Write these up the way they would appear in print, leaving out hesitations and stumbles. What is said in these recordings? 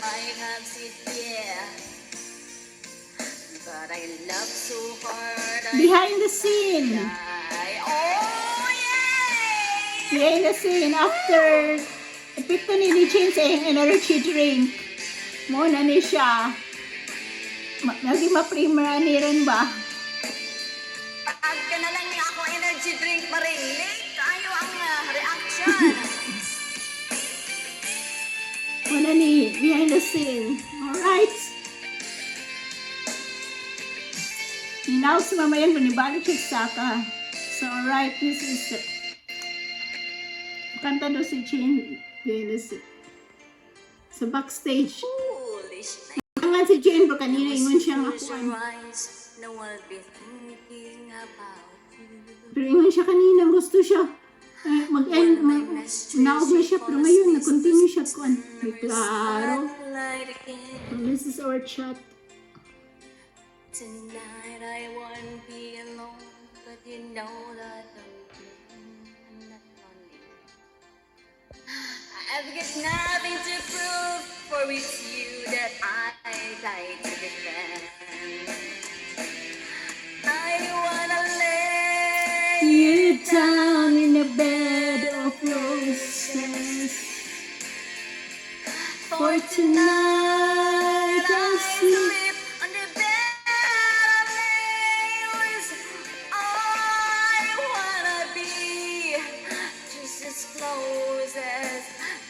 might have said yeah, but I love so hard. Behind the scene. Oh, yay! Behind the scene. After epiphany ni James ang energy drink. Muna ni siya. Naging ma-premier ni rin ba? Pag ka na lang niya ako energy drink pa rin. Late tayo ang reaction. Muna ni behind the scene. Alright. Now si mamayan manibalik siya saka. So alright, this is the kanta do si Jane behind the scene. Sa backstage. Foolish. Ang si Jane ba kanina ingon siya nga kuwan. No, I'll be thinking about you. Pero ingon siya kanina, gusto siya mag-end, naog na siya, pero ngayon, nag-continue siya kuwan. May klaro. So this is our chat. Tonight I won't be alone, but you know that I'm not lonely. I've got nothing to prove, for it's you that I die to defend. I wanna lay You down in a bed of roses. For tonight I'll sleep. sleep on the bed of nails. I wanna be just as close as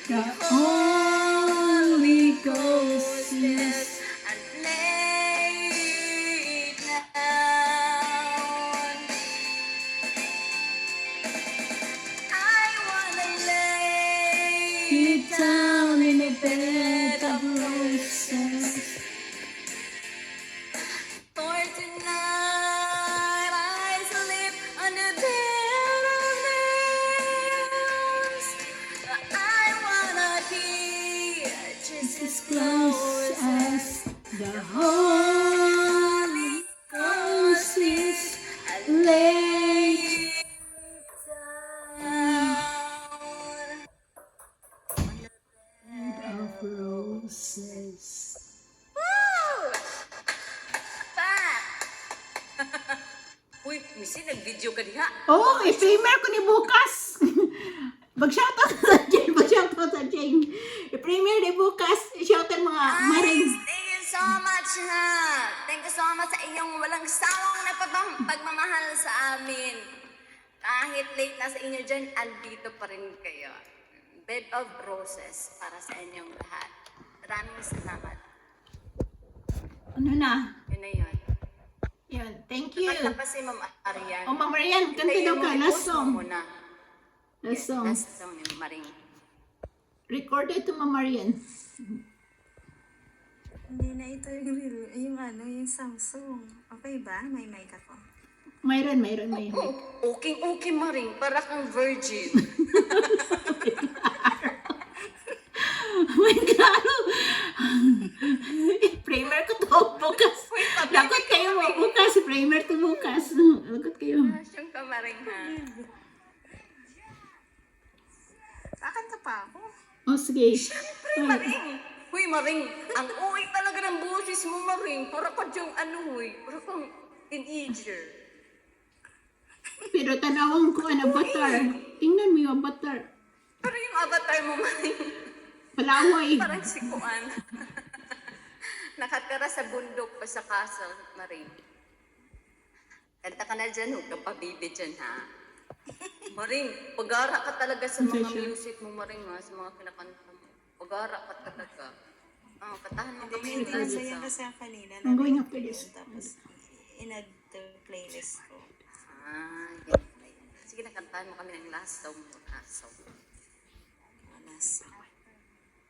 The Holy Ghost is and lay down. I wanna lay you down in a bed of roses. For tonight I sleep on the bed of nails. I wanna be just as Close close as as the Holy Ghost is laid down. of roses. Woo! Pa! Uy, Missy, nag-video ka diha. Oh, i-premier ko ni bukas. Mag-shoutout sa Jane. Mag-shoutout sa Jane. I-premier ni bukas. Shoutout mga maring. Thank you so much, ha. Thank you so much sa inyong walang sawang na pagmamahal sa amin. Kahit late na sa inyo dyan, andito pa rin kayo. Bed of roses para sa inyong lahat. Maraming salamat. Ano na? Yun na yun. Yan. Thank you. Kanta pa si Ma'am Arian. Oh, Ma'am Marian, kanta daw ka. Last song. Last song. Last song ni Maring. Recorded to Ma'am Marian. Hindi na ito yung Samsung. Okay ba? May mic ako. Mayroon, may mic. Okay, Maring. Para kang virgin. Oh my God! I-primer ko to bukas. Lagot kayo mo bukas. I-primer to bukas. Lagot kayo. Siyang ka, Maring, ha? Kakanta pa ako. Oh, sige. Maring! Huy, Maring! Ang uwi talaga ng boses mo, Maring. Para ka diyang para kang teenager. Pero tanawang ko ang avatar. Tingnan mo yung avatar. Pero yung avatar mo, Maring, Palaway. parang sikuan. Nakatira sa bundok pa sa castle, Maring. Kanta ka na dyan, huwag ka pa baby dyan, ha? Maring, pag-ara ka talaga sa mga music mo, Maring, ha? Sa mga kinakanta mo. Pag-ara ka talaga. Katahan mo kami yung Nasa lasa. yan kasi ang kanina. I'm going after this. Tapos, inad to playlist ko. Yan. Sige, nakantahan mo kami ng last song mo. Last song. Alas.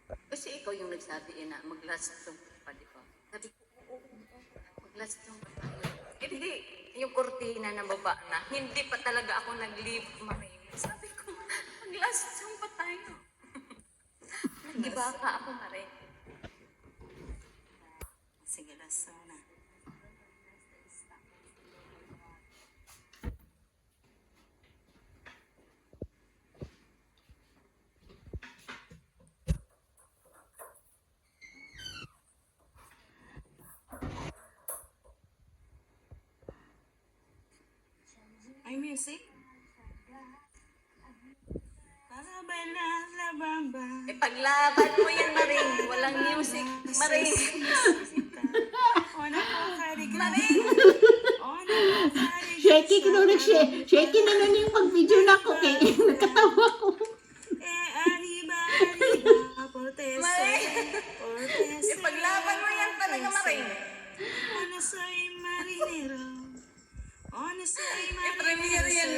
Kasi ikaw yung nagsabi na mag-last song pa, di ba? Sabi ko, oo, mag-last song pa tayo. Hindi, yung kortina na baba na, hindi pa talaga ako nag-leave, Maring. Sabi ko, mag-last song pa tayo. Nag-iba ka ako, Maring. Sige, last song na. music? Para bailar la bamba. Paglaban mo yan, Maring. Walang music, Maring. Ona po karigra. Maring! Ona po karigra. Shaky ko nung shaky na nun yung pag-video na ko kay nakatawa ko. Arriba, arriba, portese, portese. Paglaban mo yan talaga, Maring. Ona soy marinero. Ona soy marinero. Premier yan,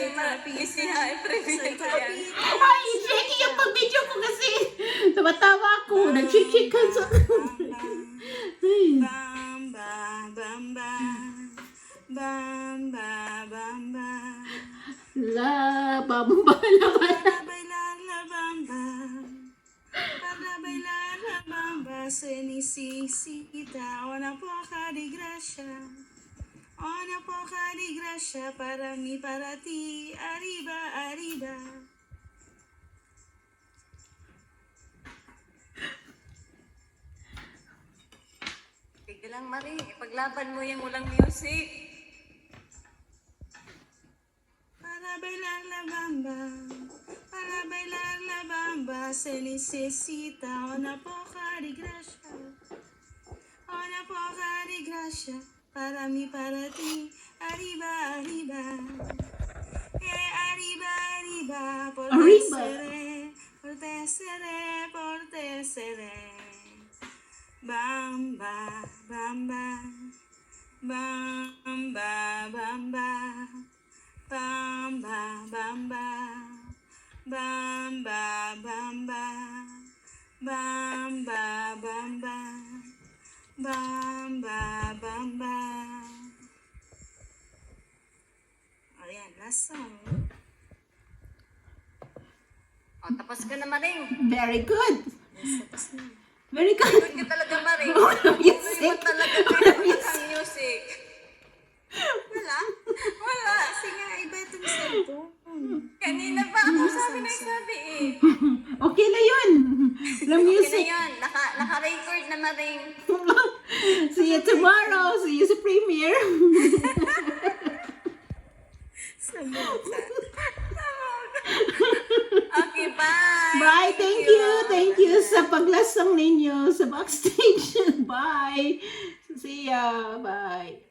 Isiha. Premier Soy yan. capitán. Ay, shaky yung pag-video ko kasi. Tawa-tawa ako. Nag-chichikan sa... Ay. Bamba, bamba, bamba, bamba. La, bamba, laban. Para bailar la bamba, para bailar la bamba, se necesita una poca de gracia, una poca de gracia para mí, para ti, arriba, arriba. Tigil lang, Maring. Paglaban mo yan, walang music. Para bailar la bamba, para bailar la bamba, se necesita una poca de gracia, una poca de gracia, para mí, para ti, arriba, arriba, arriba, arriba, por te Arriba. seré, por te seré, por te seré, bamba, bamba, bamba, bamba. Bamba, bamba, bamba, bamba, bamba, bamba, bamba, bamba. Ayan, last song. O, tapos ka na, Maring. Very good. Tapos na. Very good. Good ka talaga, Maring. Walang Hindi music. mo talaga kailangan ng music. Wala? Wala. Kasi nga, iba itong cellphone. Kanina pa ako sabi eh. Okay na yun. The Okay na music. yun. Naka-record na, Maring. See you tomorrow. See you sa premiere. Sa mukha. Okay, bye. Bye. Thank you. Thank you sa paglasang ninyo sa backstage. Bye. See ya. Bye.